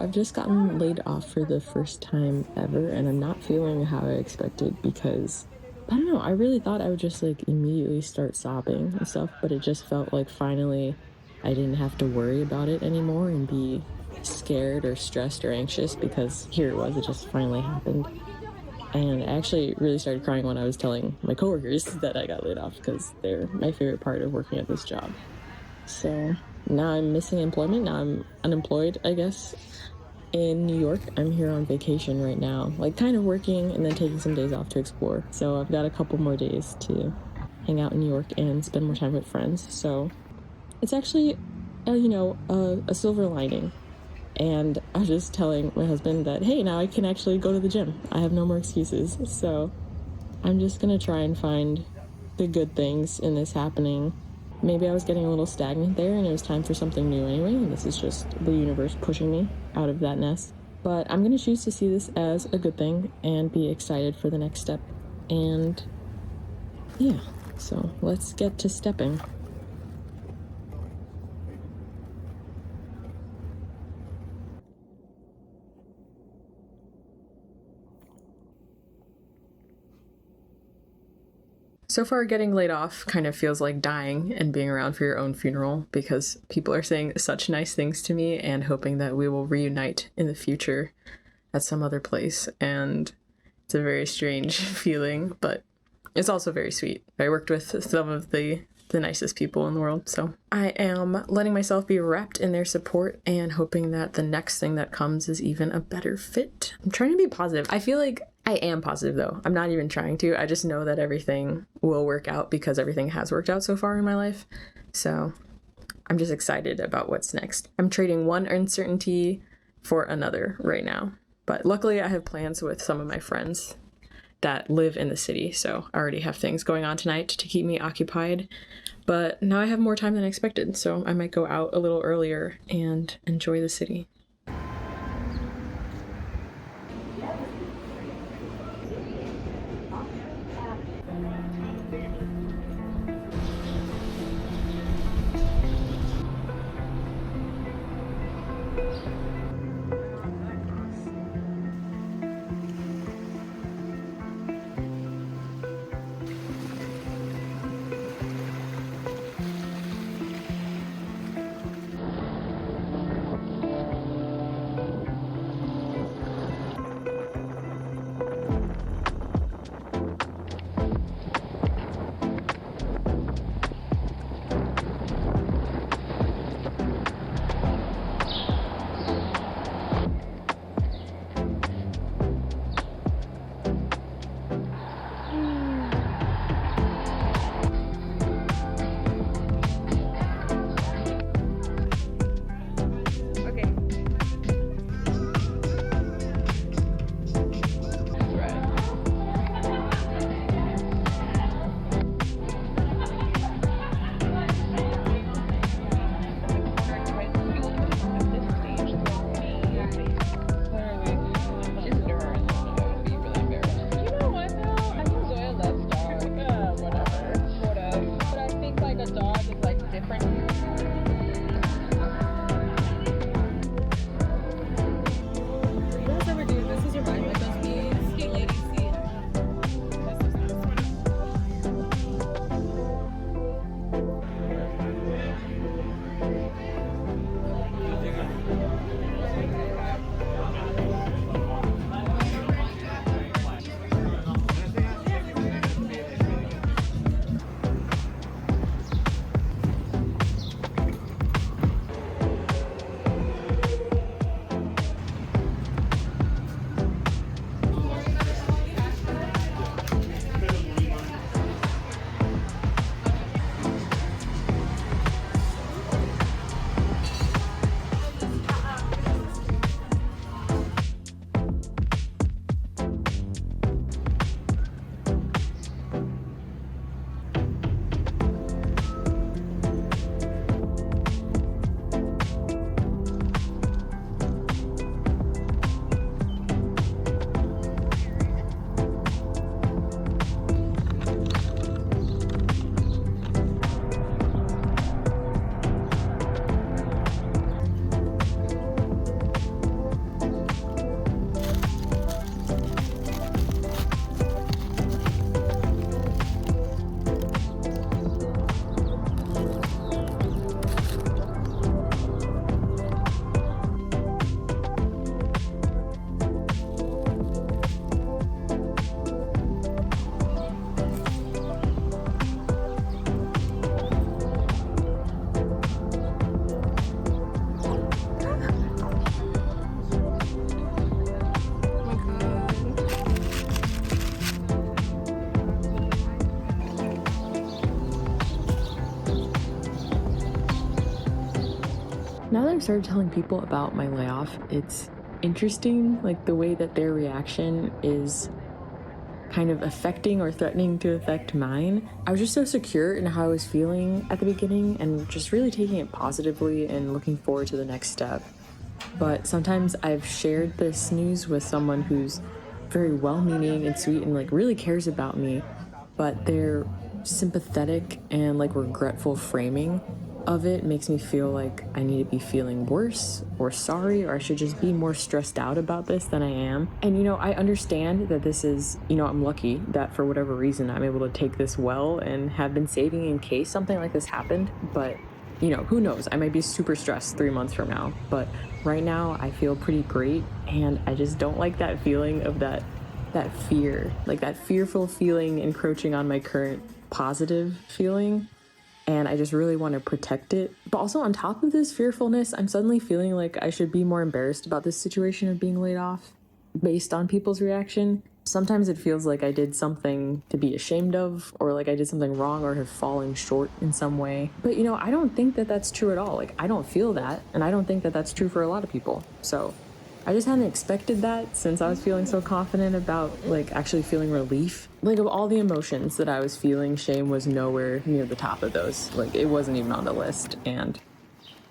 I've just gotten laid off for the first time ever, and I'm not feeling how I expected because I don't know. I really thought I would just like immediately start sobbing and stuff, but it just felt like finally I didn't have to worry about it anymore and be scared or stressed or anxious because here it was, it just finally happened. And I actually really started crying when I was telling my coworkers that I got laid off because they're my favorite part of working at this job. So now I'm missing employment. Now I'm unemployed, I guess, in New York. I'm here on vacation right now, like kind of working and then taking some days off to explore. So I've got a couple more days to hang out in New York and spend more time with friends. So it's actually, a silver lining. And I was just telling my husband that, hey, now I can actually go to the gym. I have no more excuses. So I'm just going to try and find the good things in this happening. Maybe I was getting a little stagnant there and it was time for something new anyway, and this is just the universe pushing me out of that nest. But I'm going to choose to see this as a good thing and be excited for the next step. And yeah, so let's get to stepping. So far, getting laid off kind of feels like dying and being around for your own funeral because people are saying such nice things to me and hoping that we will reunite in the future at some other place. And it's a very strange feeling, but it's also very sweet. I worked with some of the nicest people in the world, so I am letting myself be wrapped in their support and hoping that the next thing that comes is even a better fit. I'm trying to be positive. I feel like I am positive though. I'm not even trying to. I just know that everything will work out because everything has worked out so far in my life. So I'm just excited about what's next. I'm trading one uncertainty for another right now. But luckily I have plans with some of my friends that live in the city. So I already have things going on tonight to keep me occupied. But now I have more time than expected. So I might go out a little earlier and enjoy the city. I've started telling people about my layoff, it's interesting, like the way that their reaction is kind of affecting or threatening to affect mine. I was just so secure in how I was feeling at the beginning and just really taking it positively and looking forward to the next step. But sometimes I've shared this news with someone who's very well meaning and sweet and like really cares about me, but their sympathetic and like regretful framing of it makes me feel like I need to be feeling worse or sorry, or I should just be more stressed out about this than I am. And I understand that this is, I'm lucky that for whatever reason I'm able to take this well and have been saving in case something like this happened. But who knows? I might be super stressed 3 months from now. But right now, I feel pretty great, and I just don't like that feeling of that fear, like that fearful feeling encroaching on my current positive feeling. And I just really want to protect it. But also, on top of this fearfulness, I'm suddenly feeling like I should be more embarrassed about this situation of being laid off based on people's reaction. Sometimes it feels like I did something to be ashamed of, or like I did something wrong or have fallen short in some way. But I don't think that that's true at all. Like, I don't feel that, and I don't think that that's true for a lot of people. So I just hadn't expected that, since I was feeling so confident about like actually feeling relief. Like, of all the emotions that I was feeling, shame was nowhere near the top of those. Like, it wasn't even on the list, and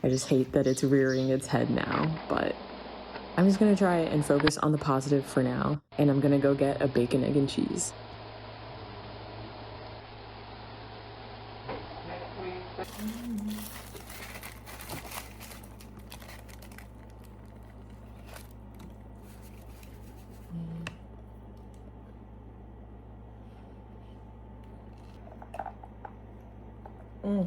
I just hate that it's rearing its head now. But I'm just gonna try and focus on the positive for now, and I'm gonna go get a bacon, egg, and cheese. Mm.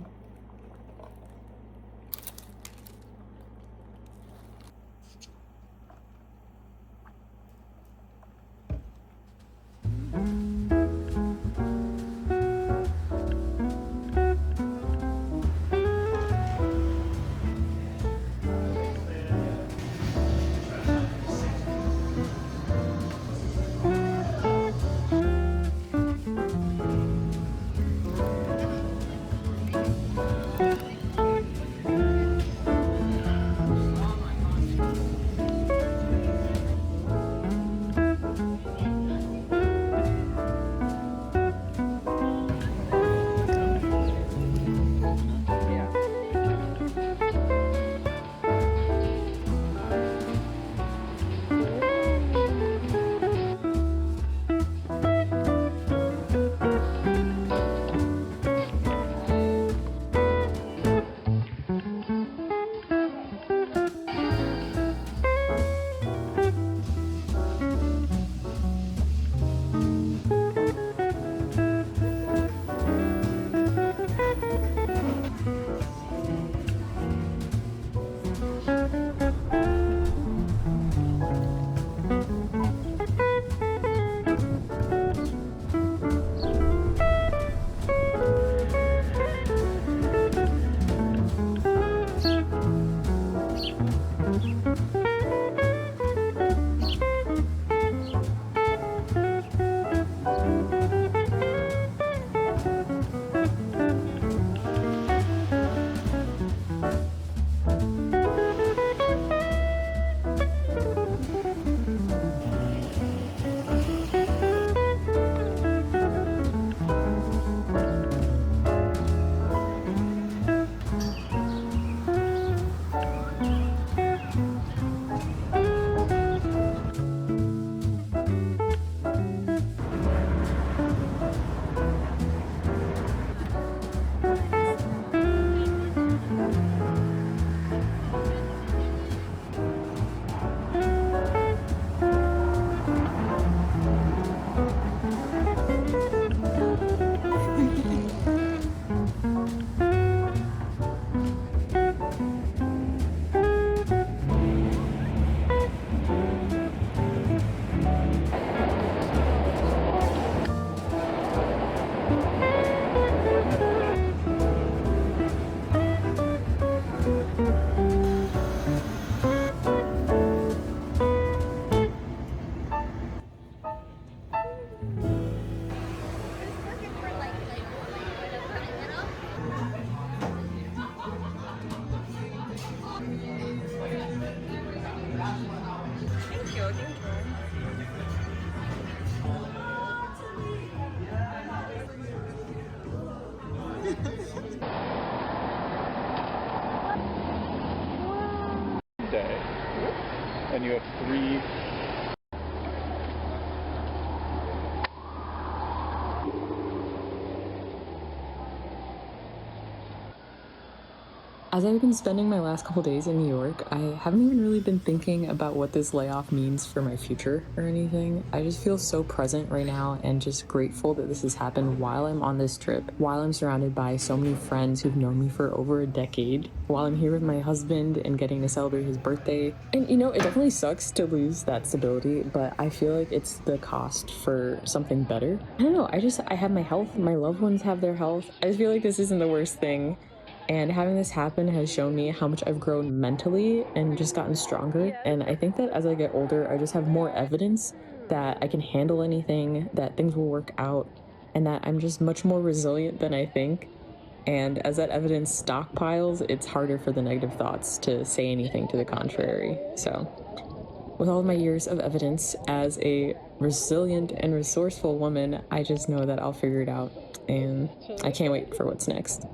day. And you have 3. As I've been spending my last couple days in New York, I haven't even really been thinking about what this layoff means for my future or anything. I just feel so present right now and just grateful that this has happened while I'm on this trip, while I'm surrounded by so many friends who've known me for over a decade, while I'm here with my husband and getting to celebrate his birthday. And it definitely sucks to lose that stability, but I feel like it's the cost for something better. I don't know. I have my health, my loved ones have their health. I just feel like this isn't the worst thing. And having this happen has shown me how much I've grown mentally and just gotten stronger. And I think that as I get older, I just have more evidence that I can handle anything, that things will work out, and that I'm just much more resilient than I think. And as that evidence stockpiles, it's harder for the negative thoughts to say anything to the contrary. So, with all of my years of evidence as a resilient and resourceful woman, I just know that I'll figure it out. And I can't wait for what's next.